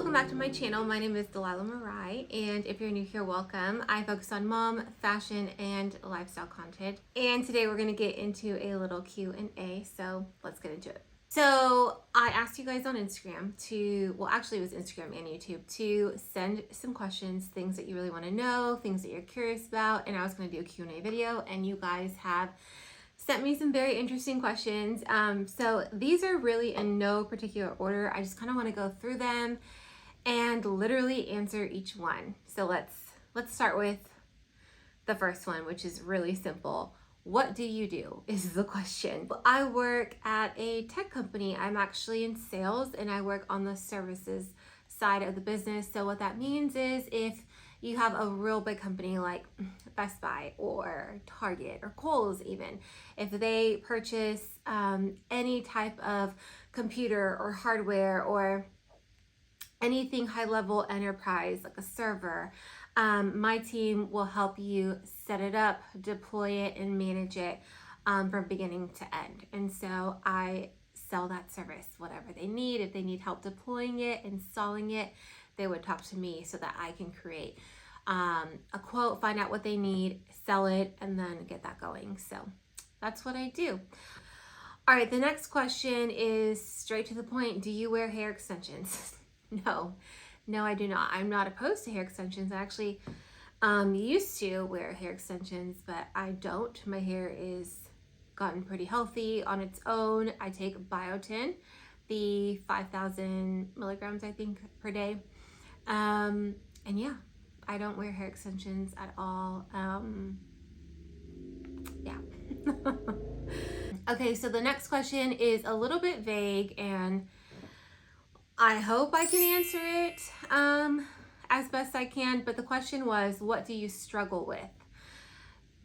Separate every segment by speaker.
Speaker 1: welcome back to my channel. My name is Delilah Marai, and if you're new here, welcome. I focus on mom, fashion, and lifestyle content. And today we're gonna get into a little Q&A, so let's get into it. So I asked you guys on Instagram to, well actually it was Instagram and YouTube, to send some questions, things that you really wanna know, things that you're curious about, and I was gonna do a Q&A video, and you guys have sent me some very interesting questions. So these are really in no particular order. I just kind of want to go through them and literally answer each one. So let's start with the first one, which is really simple. What do you do is the question. I work at a tech company. I'm actually in sales and I work on the services side of the business. So what that means is if you have a real big company like Best Buy or Target or Kohl's even, if they purchase any type of computer or hardware or anything high level enterprise like a server, my team will help you set it up, deploy it, and manage it from beginning to end. And so I sell that service, whatever they need. If they need help deploying it, installing it, they would talk to me so that I can create a quote, find out what they need, sell it, and then get that going. So that's what I do. All right, the next question is straight to the point. Do you wear hair extensions? No, I do not. I'm not opposed to hair extensions. I actually used to wear hair extensions, but I don't. My hair is gotten pretty healthy on its own. I take biotin, the 5,000 milligrams, I think, per day. And yeah, I don't wear hair extensions at all. Yeah. Okay, so the next question is a little bit vague, and I hope I can answer it as best I can, but the question was, what do you struggle with?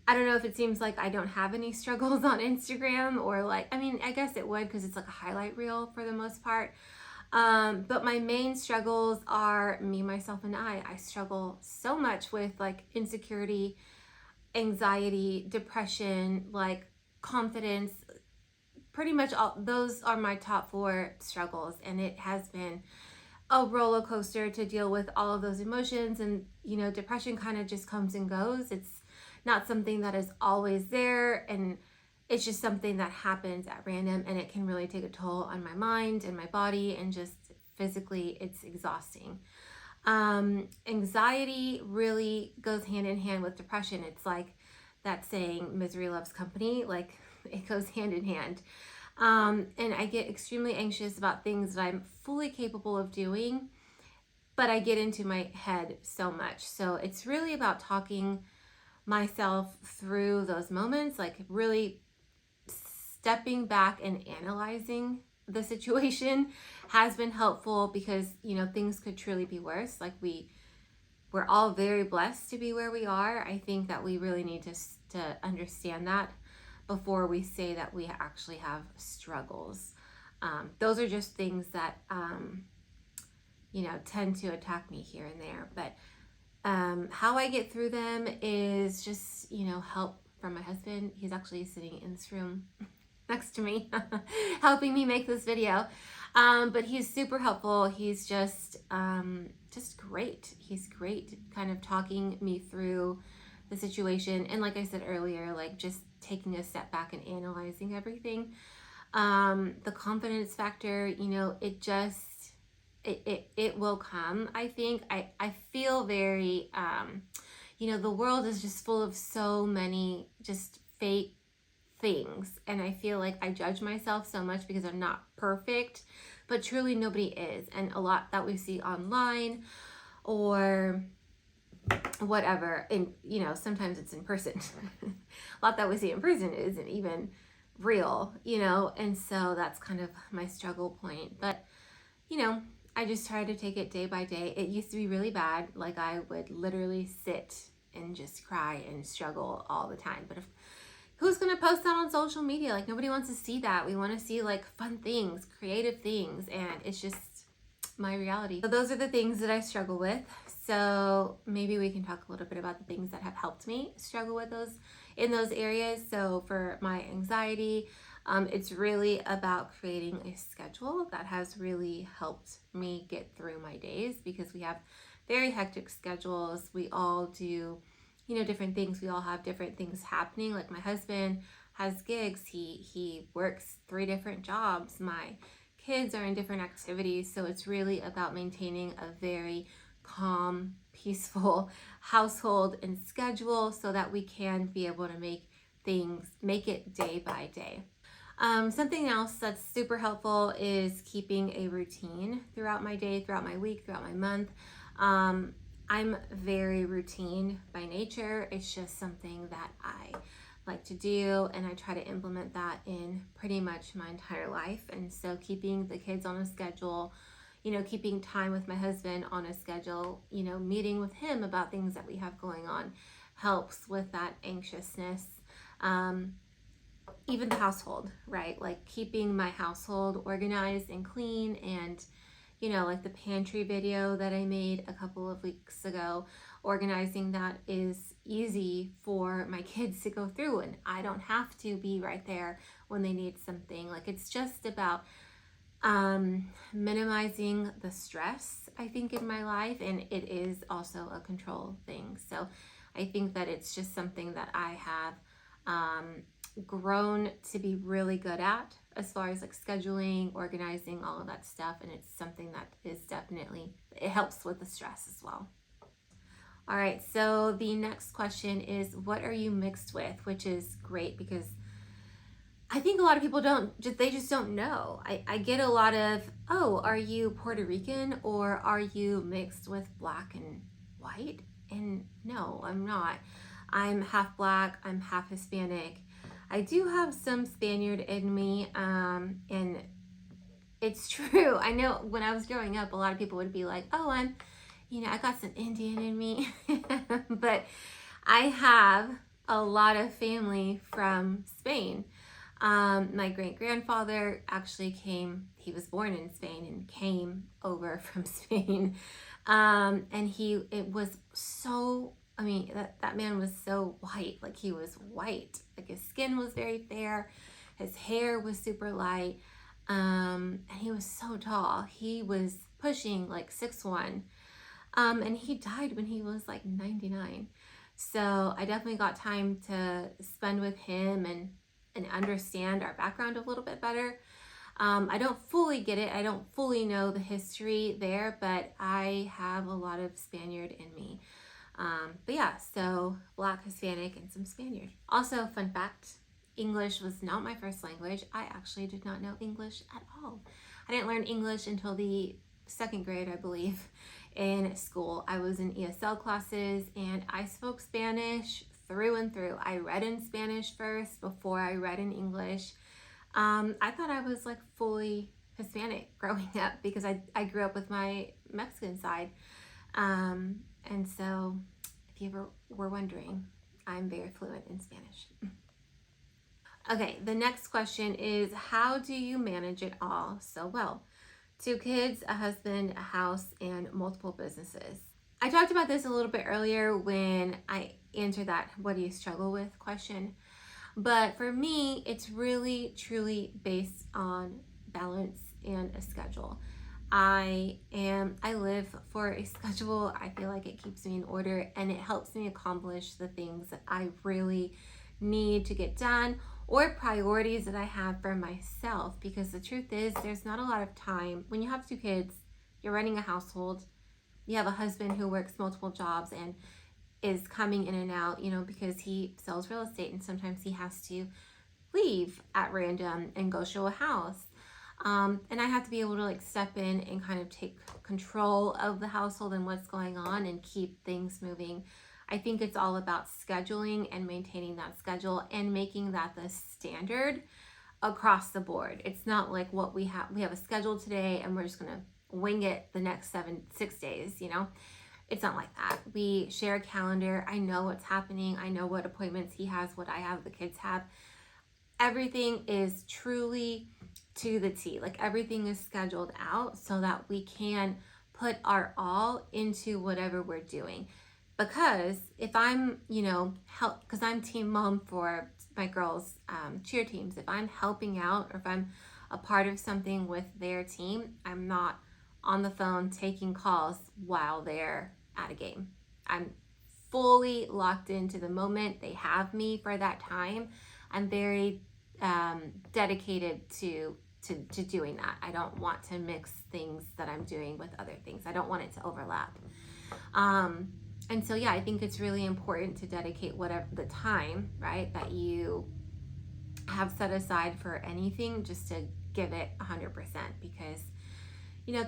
Speaker 1: I don't know if it seems like I don't have any struggles on Instagram, or like, I mean, I guess it would because it's like a highlight reel for the most part. But my main struggles are me, myself, and I struggle so much with like insecurity, anxiety, depression, like confidence. Pretty much all those are my top 4 struggles, and it has been a roller coaster to deal with all of those emotions. And you know, depression kind of just comes and goes. It's not something that is always there, and it's just something that happens at random, and it can really take a toll on my mind and my body, and just physically it's exhausting. Anxiety really goes hand in hand with depression. It's like that saying, misery loves company, like it goes hand in hand. And I get extremely anxious about things that I'm fully capable of doing, but I get into my head so much. So it's really about talking myself through those moments, like really stepping back and analyzing the situation has been helpful, because you know, things could truly be worse. Like we're all very blessed to be where we are. I think that we really need to understand that before we say that we actually have struggles. Those are just things that you know, tend to attack me here and there, but how I get through them is just, you know, help from my husband. He's actually sitting in this room next to me helping me make this video, but he's super helpful. He's just great. He's great kind of talking me through the situation, and like I said earlier, like just taking a step back and analyzing everything. The confidence factor, you know, it just it will come. I think I feel very you know, the world is just full of so many just fake things, and I feel like I judge myself so much because I'm not perfect, but truly nobody is. And a lot that we see online or whatever, and you know, sometimes it's in person. A lot that we see in person isn't even real, you know, and so that's kind of my struggle point. But you know, I just try to take it day by day. It used to be really bad. Like I would literally sit and just cry and struggle all the time. But who's gonna post that on social media? Like nobody wants to see that. We want to see like fun things, creative things, and it's just my reality. So those are the things that I struggle with. So maybe we can talk a little bit about the things that have helped me struggle with those in those areas. So for my anxiety, It's really about creating a schedule that has really helped me get through my days because we have very hectic schedules. We all do, different things. We all have different things happening. Like my husband has gigs. He works 3 different jobs. My kids are in different activities. So it's really about maintaining a very calm, peaceful household and schedule so that we can be able to make it day by day. Something else that's super helpful is keeping a routine throughout my day, throughout my week, throughout my month. Um, I'm very routine by nature. It's just something that I like to do, and I try to implement that in pretty much my entire life. And so, keeping the kids on a schedule, keeping time with my husband on a schedule, meeting with him about things that we have going on helps with that anxiousness. Um, Even the household, right? Like keeping my household organized and clean, and like the pantry video that I made a couple of weeks ago, organizing that is easy for my kids to go through, and I don't have to be right there when they need something. Like it's just about minimizing the stress, I think, in my life, and it is also a control thing. So I think that it's just something that I have um, grown to be really good at as far as like scheduling, organizing, all of that stuff, and it's something that is definitely, it helps with the stress as well. All right, so the next question is, what are you mixed with? Which is great because I think a lot of people they just don't know. I get a lot of, oh, are you Puerto Rican or are you mixed with black and white? And no, I'm not. I'm half black, I'm half Hispanic. I do have some Spaniard in me, and it's true. I know when I was growing up, a lot of people would be like, oh, I got some Indian in me. But I have a lot of family from Spain. My great grandfather actually he was born in Spain and came over from Spain. And it was so, I mean, that man was so white. Like he was white. Like his skin was very fair. His hair was super light. And he was so tall. He was pushing like 6'1". And he died when he was like 99. So I definitely got time to spend with him and understand our background a little bit better. I don't fully get it. I don't fully know the history there, but I have a lot of Spaniard in me. But yeah, so Black, Hispanic, and some Spaniard. Also, fun fact, English was not my first language. I actually did not know English at all. I didn't learn English until the 2nd grade, I believe, in school. I was in ESL classes and I spoke Spanish through and through. I read in Spanish first before I read in English. I thought I was like fully Hispanic growing up because I grew up with my Mexican side. And so, if you ever were wondering, I'm very fluent in Spanish. Okay, the next question is, how do you manage it all so well? 2 kids, a husband, a house, and multiple businesses. I talked about this a little bit earlier when I answered that what do you struggle with question. But for me, it's really truly based on balance and a schedule. I live for a schedule. I feel like it keeps me in order and it helps me accomplish the things that I really need to get done or priorities that I have for myself, because the truth is there's not a lot of time. When you have 2 kids, you're running a household, you have a husband who works multiple jobs and is coming in and out, because he sells real estate and sometimes he has to leave at random and go show a house. And I have to be able to like step in and kind of take control of the household and what's going on and keep things moving. I think it's all about scheduling and maintaining that schedule and making that the standard across the board. It's not like what we have a schedule today and we're just going to wing it the next 6 days, It's not like that. We share a calendar. I know what's happening. I know what appointments he has, what I have, the kids have. Everything is truly to the T. Like everything is scheduled out so that we can put our all into whatever we're doing. Because if I'm, help, because I'm team mom for my girls' cheer teams, if I'm helping out or if I'm a part of something with their team, I'm not on the phone taking calls while they're at a game. I'm fully locked into the moment. They have me for that time. I'm very dedicated to doing that. I don't want to mix things that I'm doing with other things. I don't want it to overlap. Um, and so, yeah, I think it's really important to dedicate whatever the time, right, that you have set aside for anything, just to give it 100%, because,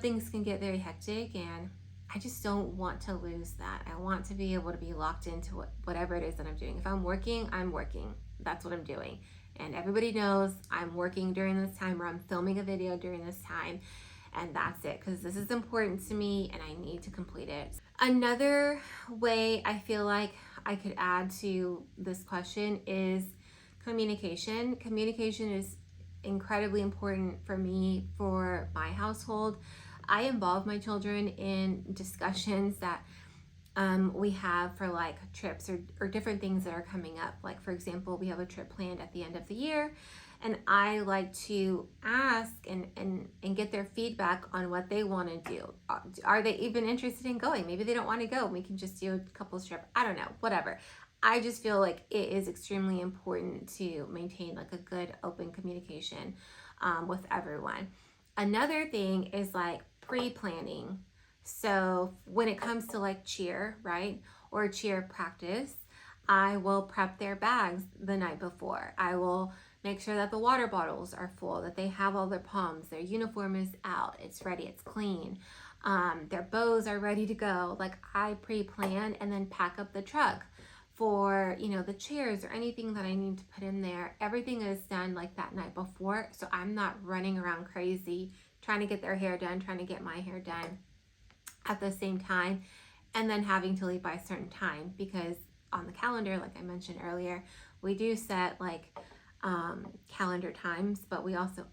Speaker 1: things can get very hectic, and I just don't want to lose that. I want to be able to be locked into whatever it is that I'm doing. If I'm working, I'm working. That's what I'm doing. And everybody knows I'm working during this time, or I'm filming a video during this time. And that's it, because this is important to me and I need to complete it. Another way I feel like I could add to this question is communication. Communication is incredibly important for me, for my household. I involve my children in discussions that we have for like trips or different things that are coming up. Like, for example, we have a trip planned at the end of the year, and I like to ask and get their feedback on what they want to do. Are they even interested in going? Maybe they don't want to go. We can just do a couples trip. I don't know, whatever. I just feel like it is extremely important to maintain like a good open communication with everyone. Another thing is like pre-planning. So when it comes to like cheer, right, or cheer practice, I will prep their bags the night before. I will make sure that the water bottles are full, that they have all their pumps, their uniform is out, it's ready, it's clean. Their bows are ready to go. Like, I pre-plan and then pack up the truck for, the chairs or anything that I need to put in there. Everything is done like that night before, so I'm not running around crazy trying to get their hair done, trying to get my hair done at the same time, and then having to leave by a certain time, because on the calendar, like I mentioned earlier, we do set like calendar times, but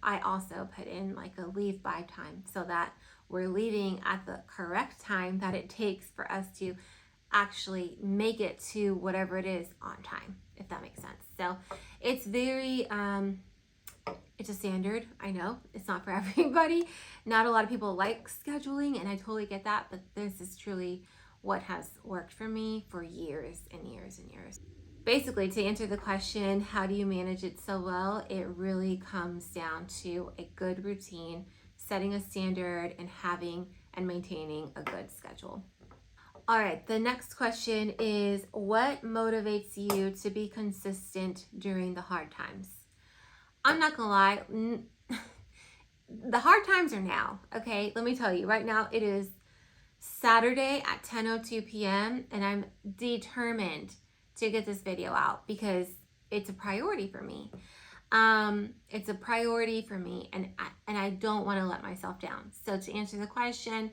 Speaker 1: I also put in like a leave by time, so that we're leaving at the correct time that it takes for us to actually make it to whatever it is on time, if that makes sense. So it's very it's a standard. I know it's not for everybody. Not a lot of people like scheduling, and I totally get that, but this is truly what has worked for me for years and years and years. Basically, to answer the question, how do you manage it so well? It really comes down to a good routine, setting a standard, and having and maintaining a good schedule. All right, the next question is, what motivates you to be consistent during the hard times? I'm not gonna lie, the hard times are now, okay? Let me tell you, right now it is Saturday at 10:02 p.m. and I'm determined to get this video out because it's a priority for me. It's a priority for me, and I don't want to let myself down. So to answer the question,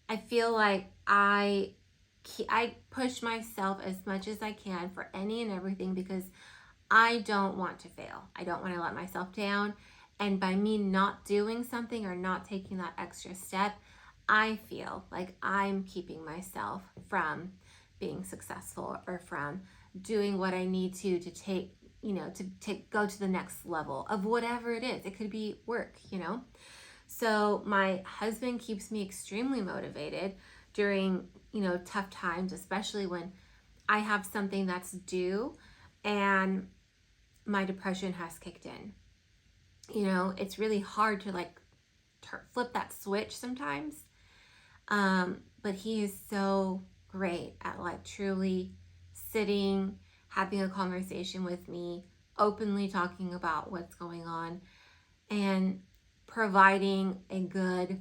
Speaker 1: I feel like I push myself as much as I can for any and everything, because I don't want to fail. I don't want to let myself down. And by me not doing something or not taking that extra step, I feel like I'm keeping myself from being successful or from doing what I need to take, go to the next level of whatever it is. It could be work. So my husband keeps me extremely motivated during, tough times, especially when I have something that's due and my depression has kicked in. It's really hard to like flip that switch sometimes. But he is so great at like truly sitting, having a conversation with me, openly talking about what's going on, and providing good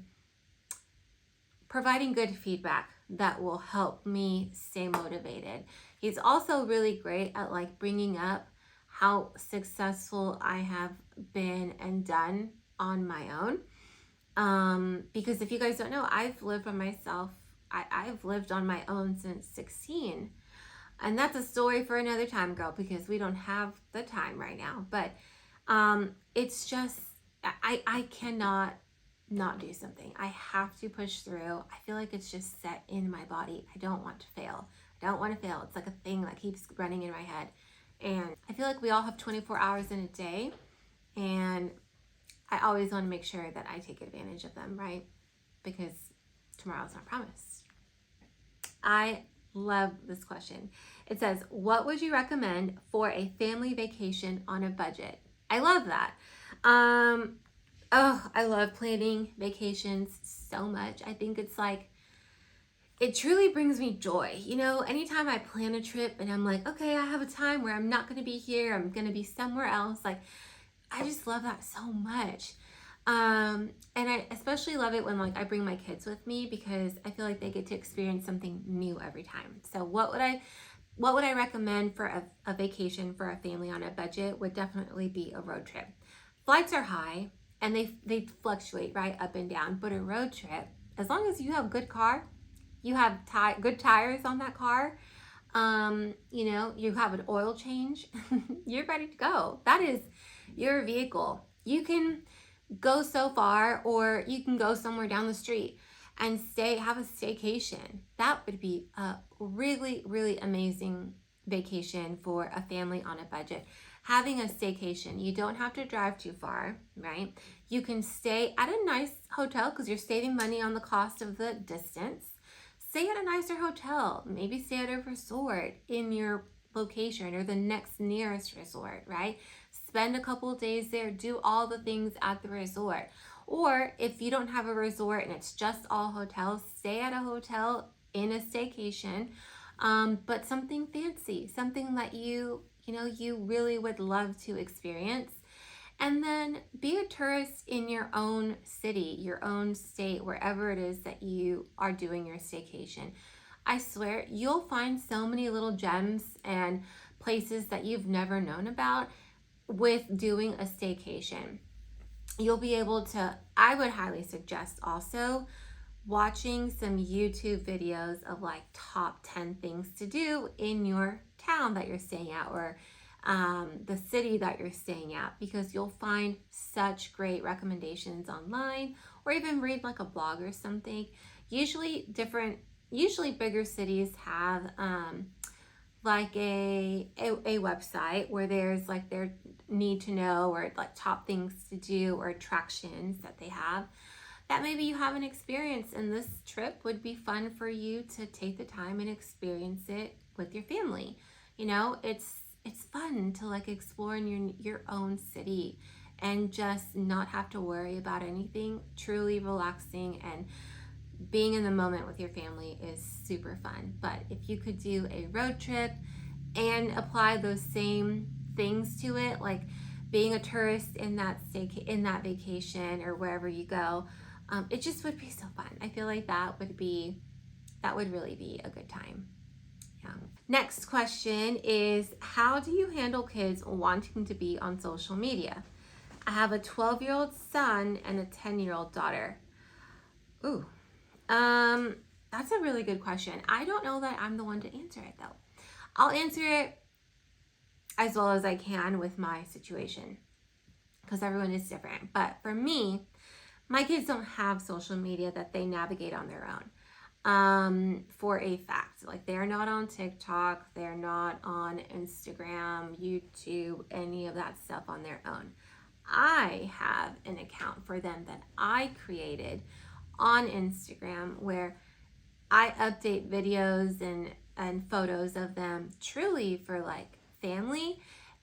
Speaker 1: feedback that will help me stay motivated. He's also really great at like bringing up how successful I have been and done on my own. Because if you guys don't know, I've lived by myself. I've lived on my own since 16. And that's a story for another time, girl, because we don't have the time right now. But it's just, I cannot not do something. I have to push through. I feel like it's just set in my body. I don't want to fail. I I don't want to fail. It's like a thing that keeps running in my head. And I feel like we all have 24 hours in a day, and I always want to make sure that I take advantage of them, right? Because tomorrow's not promised. I love this question. It says, what would you recommend for a family vacation on a budget? I love that. I love planning vacations so much. I think it's like, it truly brings me joy. You know, anytime I plan a trip and I'm like, okay, I have a time where I'm not going to be here, I'm going to be somewhere else. Like, I just love that so much. And I especially love it when like I bring my kids with me, because I feel like they get to experience something new every time. So what would I recommend for a vacation for a family on a budget would definitely be a road trip. Flights are high and they fluctuate right up and down, but a road trip, as long as you have a good car, you have good tires on that car, you know, you have an oil change, you're ready to go. That is your vehicle. You can go so far, or you can go somewhere down the street and have a staycation. That would be a really, really amazing vacation for a family on a budget. Having a staycation, you don't have to drive too far, right? You can stay at a nice hotel because you're saving money on the cost of the distance. Stay at a nicer hotel, maybe stay at a resort in your location or the next nearest resort, right? Spend a couple of days there, do all the things at the resort. Or if you don't have a resort and it's just all hotels, stay at a hotel in a staycation, but something fancy, something that you really would love to experience. And then be a tourist in your own city, your own state, wherever it is that you are doing your staycation. I swear you'll find so many little gems and places that you've never known about with doing a staycation. You'll be able to, I would highly suggest also watching some YouTube videos of like top 10 things to do in your town that you're staying at, or the city that you're staying at, because you'll find such great recommendations online, or even read like a blog or something. Usually bigger cities have like a website where there's like their need to know, or like top things to do, or attractions that they have that maybe you haven't experienced, and this trip would be fun for you to take the time and experience it with your family. You know, it's fun to like explore in your own city and just not have to worry about anything. Truly relaxing and being in the moment with your family is super fun. But if you could do a road trip and apply those same things to it, like being a tourist in that vacation or wherever you go, it just would be so fun. I feel like that would really be a good time. Yeah. Next question is, how do you handle kids wanting to be on social media? I have a 12-year-old son and a 10-year-old daughter. Ooh. That's a really good question. I don't know that I'm the one to answer it though. I'll answer it as well as I can with my situation, because everyone is different. But for me, my kids don't have social media that they navigate on their own. For a fact, like they're not on TikTok, they're not on Instagram, YouTube, any of that stuff on their own. I have an account for them that I created on Instagram where I update videos and photos of them, truly for like family,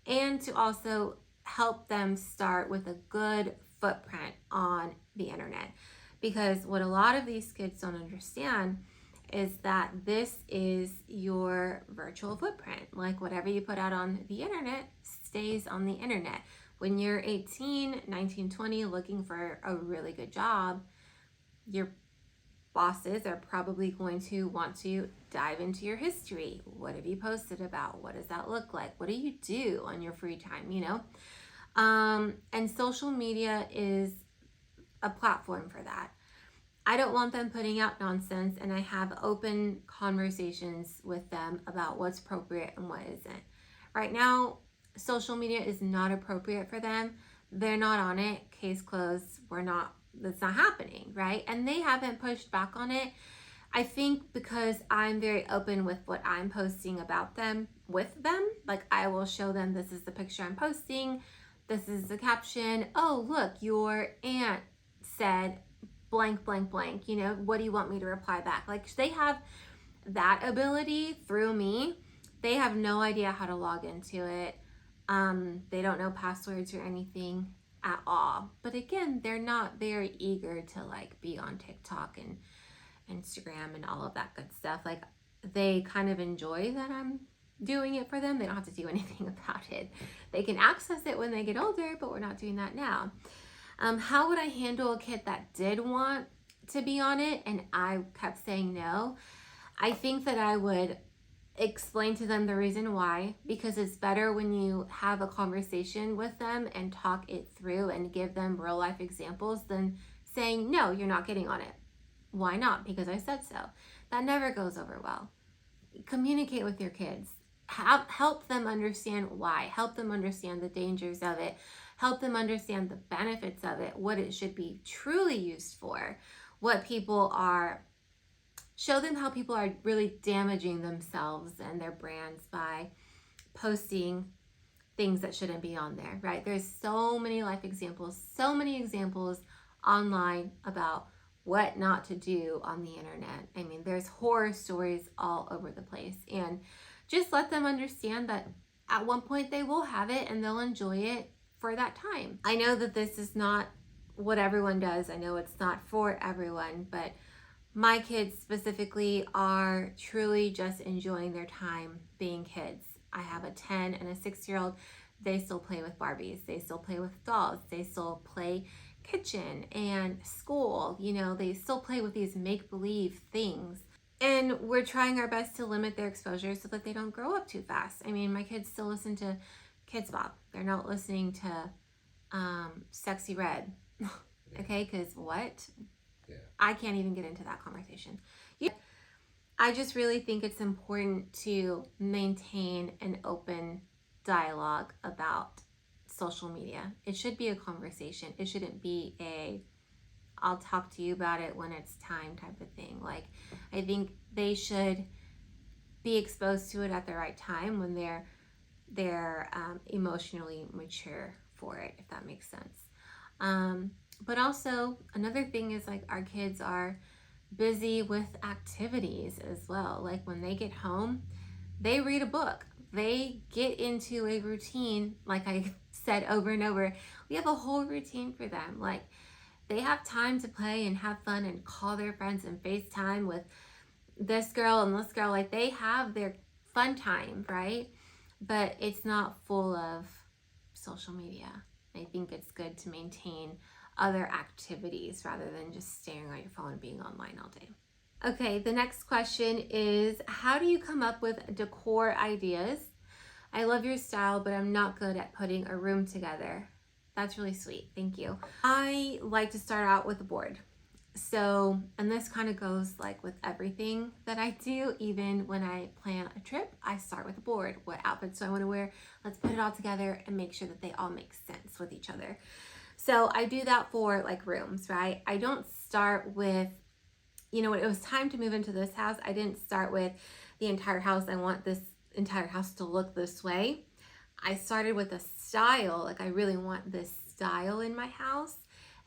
Speaker 1: and to also help them start with a good footprint on the internet. Because what a lot of these kids don't understand is that this is your virtual footprint. Like whatever you put out on the internet stays on the internet. When you're 18, 19, 20, looking for a really good job, your bosses are probably going to want to dive into your history. What have you posted about? What does that look like? What do you do on your free time, you know? And social media is a platform for that. I don't want them putting out nonsense, and I have open conversations with them about what's appropriate and what isn't. Right now, social media is not appropriate for them. They're not on it. Case closed. That's not happening, right? And they haven't pushed back on it. I think because I'm very open with what I'm posting about them with them, like I will show them this is the picture I'm posting, this is the caption. Oh, look, your aunt said blank, blank, blank. You know, what do you want me to reply back? Like they have that ability through me. They have no idea how to log into it. They don't know passwords or anything at all. But again, they're not very eager to like be on TikTok and Instagram and all of that good stuff. Like they kind of enjoy that I'm doing it for them. They don't have to do anything about it. They can access it when they get older, but we're not doing that now. How would I handle a kid that did want to be on it and I kept saying no? I think that I would explain to them the reason why, because it's better when you have a conversation with them and talk it through and give them real life examples than saying, no, you're not getting on it. Why not? Because I said so. That never goes over well. Communicate with your kids. Help them understand why. Help them understand the dangers of it. Help them understand the benefits of it, what it should be truly used for, what people are. Show them how people are really damaging themselves and their brands by posting things that shouldn't be on there, right? There's so many life examples, so many examples online about what not to do on the internet. I mean, there's horror stories all over the place. And just let them understand that at one point they will have it and they'll enjoy it for that time. I know that this is not what everyone does. I know it's not for everyone, but my kids specifically are truly just enjoying their time being kids. I have a 10 and a 6-year-old. They still play with Barbies. They still play with dolls. They still play kitchen and school. You know, they still play with these make-believe things. And we're trying our best to limit their exposure so that they don't grow up too fast. I mean, my kids still listen to Kids Bop. They're not listening to Sexy Red. Okay, because what? Yeah. I can't even get into that conversation. I just really think it's important to maintain an open dialogue about social media. It should be a conversation. It shouldn't be a I'll talk to you about it when it's time type of thing. Like, I think they should be exposed to it at the right time when they're emotionally mature for it, if that makes sense. But also another thing is like our kids are busy with activities as well. Like when they get home, they read a book. They get into a routine. Like I said over and over, we have a whole routine for them. Like they have time to play and have fun and call their friends and FaceTime with this girl and this girl. Like they have their fun time, right? But it's not full of social media. I think it's good to maintain other activities rather than just staring at your phone and being online all day. Okay, the next question is, how do you come up with decor ideas? I love your style, but I'm not good at putting a room together. That's really sweet. Thank you. I like to start out with a board. So, and this kind of goes like with everything that I do, even when I plan a trip, I start with a board. What outfits do I want to wear? Let's put it all together and make sure that they all make sense with each other. So I do that for like rooms, right? I don't start with, you know, when it was time to move into this house, I didn't start with the entire house. I want this entire house to look this way. I started with a style, like I really want this style in my house,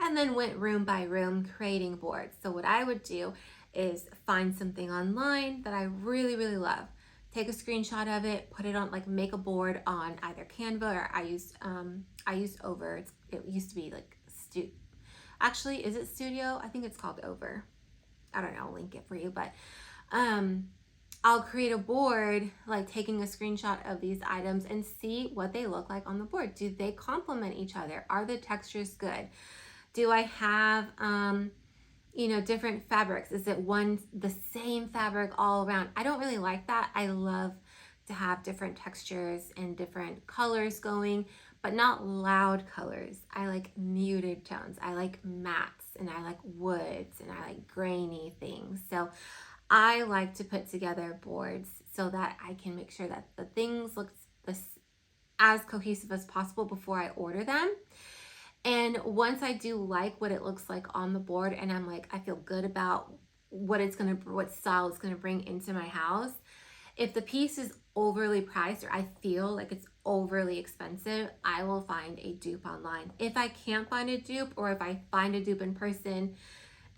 Speaker 1: and then went room by room creating boards. So what I would do is find something online that I really, really love. Take a screenshot of it, put it on, like make a board on either Canva or I used Over. It used to be like actually, is it Studio? I think it's called Over. I don't know, I'll link it for you, but I'll create a board, like taking a screenshot of these items and see what they look like on the board. Do they complement each other? Are the textures good? Do I have, you know, different fabrics? Is it the same fabric all around? I don't really like that. I love to have different textures and different colors going, but not loud colors. I like muted tones. I like mattes and I like woods and I like grainy things. So I like to put together boards so that I can make sure that the things look as cohesive as possible before I order them. And once I do like what it looks like on the board and I'm like, I feel good about what style it's gonna bring into my house. If the piece is overly priced or I feel like it's overly expensive, I will find a dupe online. If I can't find a dupe, or if I find a dupe in person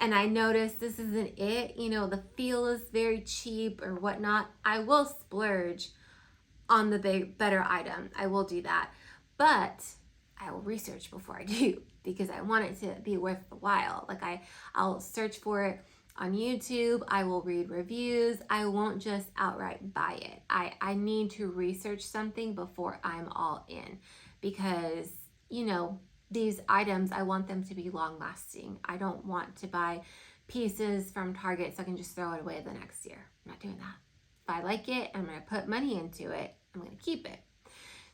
Speaker 1: and I notice this isn't it, the feel is very cheap or whatnot, I will splurge on the better item. I will do that. But I will research before I do, because I want it to be worth the while. Like I'll search for it on YouTube. I will read reviews. I won't just outright buy it. I need to research something before I'm all in, because, these items, I want them to be long lasting. I don't want to buy pieces from Target so I can just throw it away the next year. I'm not doing that. If I like it, I'm going to put money into it, I'm going to keep it.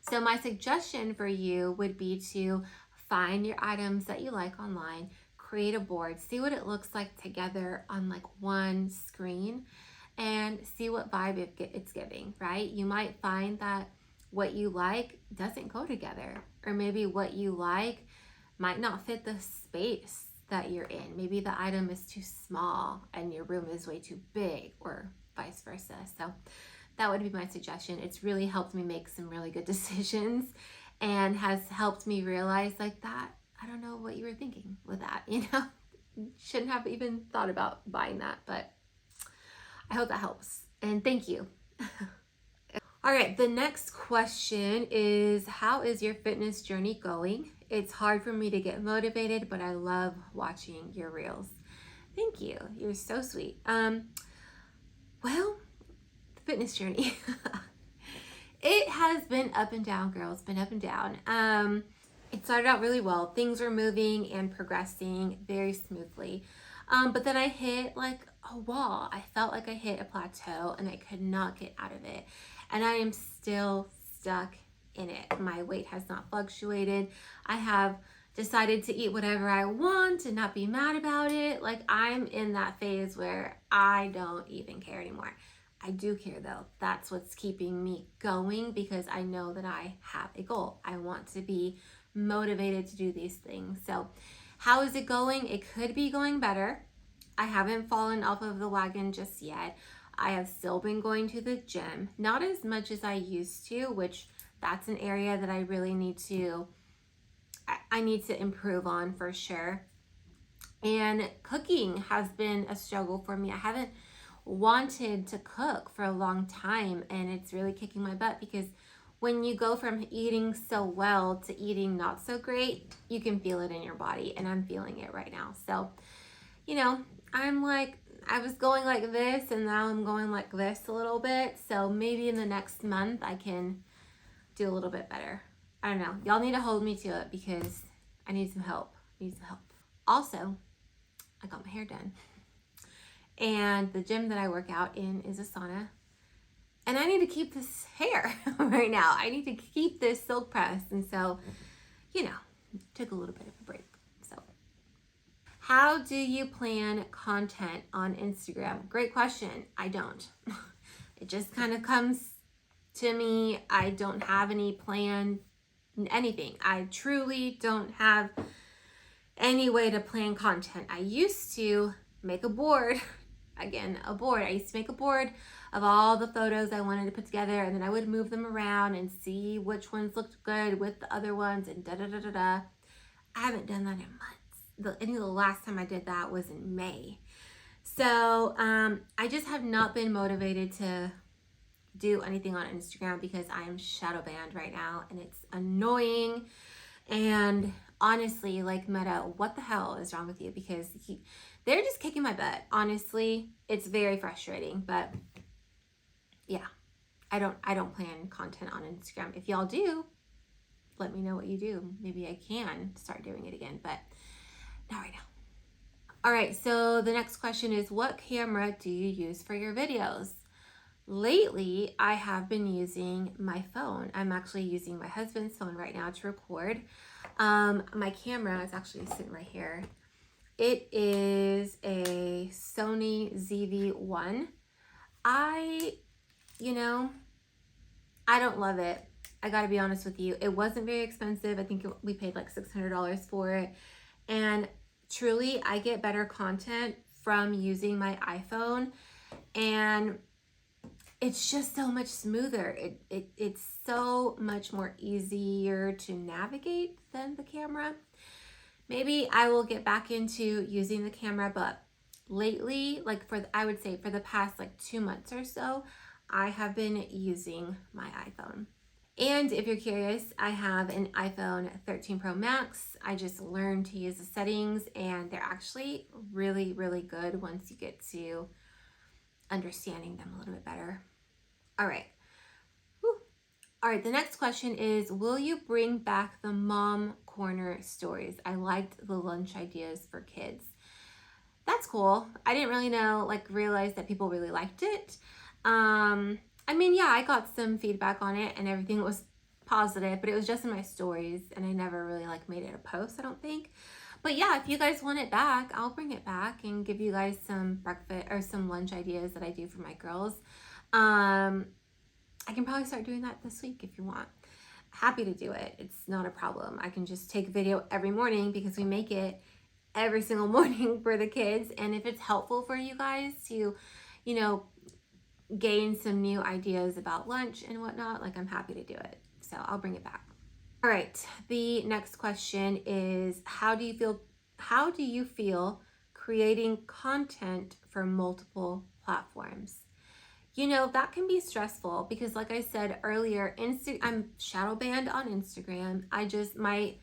Speaker 1: So my suggestion for you would be to find your items that you like online, create a board, see what it looks like together on like one screen, and see what vibe it's giving, right? You might find that what you like doesn't go together, or maybe what you like might not fit the space that you're in. Maybe the item is too small and your room is way too big, or vice versa. So that would be my suggestion. It's really helped me make some really good decisions, and has helped me realize like that, I don't know what you were thinking with that, shouldn't have even thought about buying that, but I hope that helps. And thank you. All right, the next question is, how is your fitness journey going? It's hard for me to get motivated, but I love watching your reels. Thank you. You're so sweet. Well, the fitness journey. It has been up and down, girls. Been up and down. It started out really well. Things were moving and progressing very smoothly. But then I hit like a wall. I felt like I hit a plateau and I could not get out of it. And I am still stuck in it. My weight has not fluctuated. I have decided to eat whatever I want and not be mad about it. Like, I'm in that phase where I don't even care anymore. I do care though. That's what's keeping me going, because I know that I have a goal. I want to be motivated to do these things. So how is it going? It could be going better. I haven't fallen off of the wagon just yet. I have still been going to the gym, not as much as I used to, which that's an area that I really need to improve on for sure. And cooking has been a struggle for me. I haven't wanted to cook for a long time, and it's really kicking my butt, because when you go from eating so well to eating not so great, you can feel it in your body, and I'm feeling it right now. So, I'm like, I was going like this, and now I'm going like this a little bit. So maybe in the next month I can do a little bit better. I don't know. Y'all need to hold me to it, because I need some help. Also, I got my hair done. And the gym that I work out in is a sauna. And I need to keep this hair right now. I need to keep this silk pressed. And so, took a little bit of a break. So, how do you plan content on Instagram? Great question. I don't. It just kind of comes to me. I don't have any plan, anything. I truly don't have any way to plan content. I used to make a board. Again, a board. I used to make a board of all the photos I wanted to put together, and then I would move them around and see which ones looked good with the other ones, and da-da-da-da-da. I haven't done that in months. I think the last time I did that was in May. So I just have not been motivated to do anything on Instagram, because I am shadow banned right now, and it's annoying. And honestly, like, Meta, what the hell is wrong with you? Because they're just kicking my butt. Honestly, it's very frustrating. But yeah, I don't plan content on Instagram. If y'all do, let me know what you do. Maybe I can start doing it again, but not right now. All right, so the next question is, what camera do you use for your videos? Lately, I have been using my phone. I'm actually using my husband's phone right now to record. My camera is actually sitting right here. It is a Sony ZV-1. I don't love it. I gotta be honest with you. It wasn't very expensive. I think we paid like $600 for it. And truly, I get better content from using my iPhone, and it's just so much smoother. It's so much more easier to navigate than the camera. Maybe I will get back into using the camera, but lately, like I would say for the past like 2 months or so, I have been using my iPhone. And if you're curious, I have an iPhone 13 Pro Max. I just learned to use the settings, and they're actually really, really good once you get to understanding them a little bit better. All right. Whew. All right, the next question is, will you bring back the mom corner stories? I liked the lunch ideas for kids. That's cool. I didn't really realize that people really liked it. I mean, yeah, I got some feedback on it and everything was positive, but it was just in my stories and I never really made it a post, I don't think. But yeah, if you guys want it back, I'll bring it back and give you guys some breakfast or some lunch ideas that I do for my girls. I can probably start doing that this week if you want. Happy to do it. It's not a problem. I can just take a video every morning because we make it every single morning for the kids. And if it's helpful for you guys to, gain some new ideas about lunch and whatnot, I'm happy to do it. So I'll bring it back. All right. The next question is, how do you feel creating content for multiple platforms? That can be stressful because like I said earlier, I'm shadow banned on Instagram. My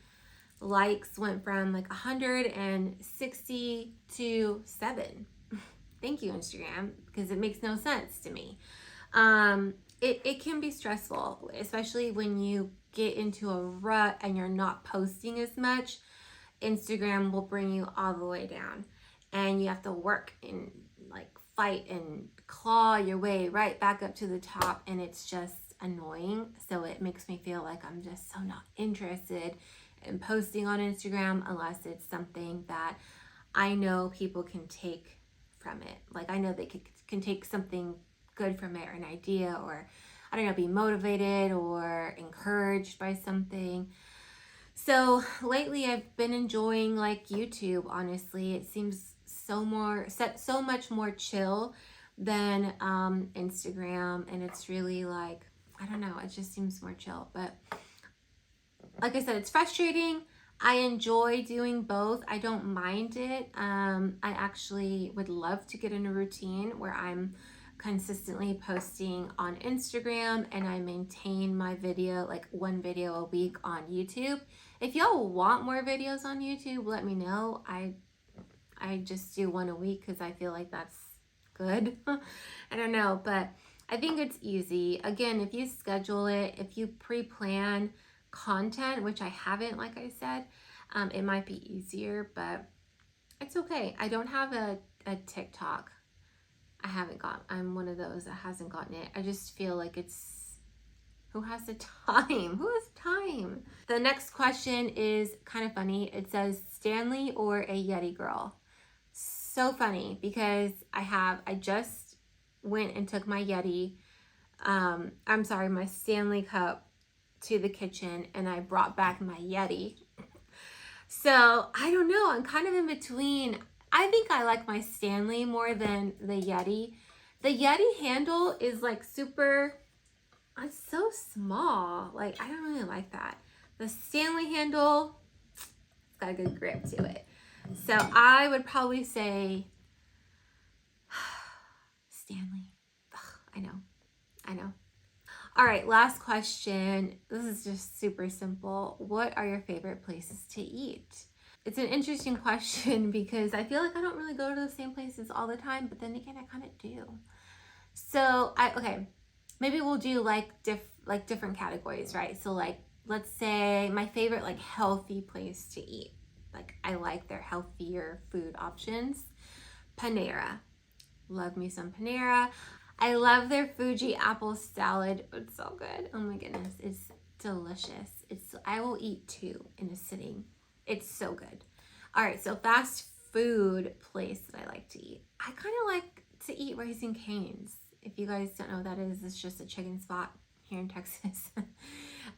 Speaker 1: likes went from 160 to 7. Thank you, Instagram, because it makes no sense to me. It can be stressful, especially when you get into a rut and you're not posting as much. Instagram will bring you all the way down and you have to work and fight and claw your way right back up to the top, and it's just annoying. So it makes me feel like I'm just so not interested in posting on Instagram unless it's something that I know people can take from it. I know they can take something good from it, or an idea, or I don't know, be motivated or encouraged by something. So lately I've been enjoying YouTube. Honestly, it seems so much more chill than Instagram, and it's really I don't know, it just seems more chill. But like I said, it's frustrating. I enjoy doing both. I don't mind it. I actually would love to get in a routine where I'm consistently posting on Instagram and I maintain my video, one video a week on YouTube. If y'all want more videos on YouTube, let me know. I just do one a week because I feel like that's good. I don't know, but I think it's easy. Again, if you schedule it, if you pre-plan content, which I haven't, like I said, it might be easier, but it's okay. I don't have a TikTok. I'm one of those that hasn't gotten it. I just feel like who has the time? Who has time? The next question is kind of funny. It says, Stanley or a Yeti girl? So funny because I just went and took my Yeti, my Stanley cup to the kitchen, and I brought back my Yeti. So I don't know, I'm kind of in between. I think I like my Stanley more than the Yeti. The Yeti handle is it's so small. I don't really like that. The Stanley handle, it's got a good grip to it. So I would probably say Stanley. Ugh, I know. All right, last question. This is just super simple. What are your favorite places to eat? It's an interesting question because I feel like I don't really go to the same places all the time, but then again, I kind of do. So maybe we'll do different categories, right? So let's say my favorite healthy place to eat. I like their healthier food options. Panera. Love me some Panera. I love their Fuji apple salad. It's so good. Oh my goodness. It's delicious. I will eat 2 in a sitting. It's so good. All right, so fast food place that I like to eat. I kind of like to eat Raising Cane's. If you guys don't know what that is, it's just a chicken spot here in Texas.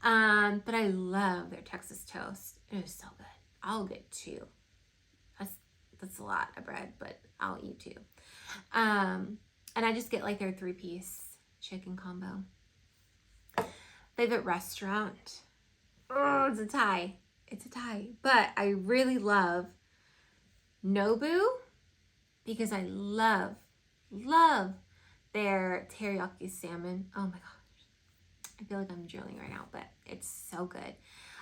Speaker 1: But I love their Texas toast. It is so good. I'll get 2. That's a lot of bread, but I'll eat 2. And I just get like their 3-piece chicken combo. Favorite restaurant? Oh, it's a tie. It's a tie. But I really love Nobu because I love their teriyaki salmon. Oh my gosh. I feel like I'm drooling right now, but it's so good.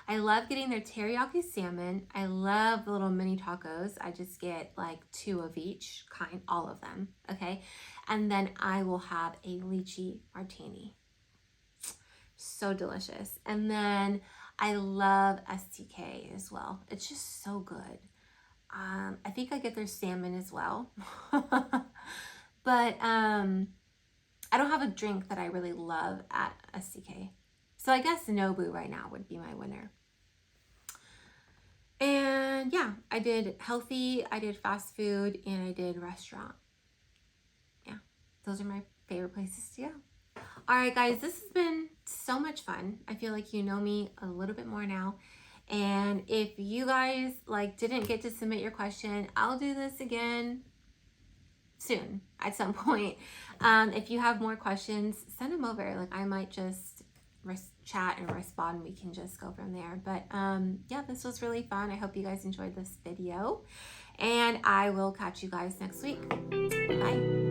Speaker 1: I love getting their teriyaki salmon. I love the little mini tacos. I just get like 2 of each kind, all of them, okay? And then I will have a lychee martini. So delicious. And then I love STK as well. It's just so good. I think I get their salmon as well. But I don't have a drink that I really love at STK. So I guess Nobu right now would be my winner. And yeah, I did healthy, I did fast food, and I did restaurant. Yeah, those are my favorite places to go. All right, guys, this has been so much fun. I feel like you know me a little bit more now. And if you guys like didn't get to submit your question, I'll do this again soon at some point. If you have more questions, send them over. Like I might just chat and respond. We can just go from there. But yeah, this was really fun. I hope you guys enjoyed this video, and I will catch you guys next week. Bye.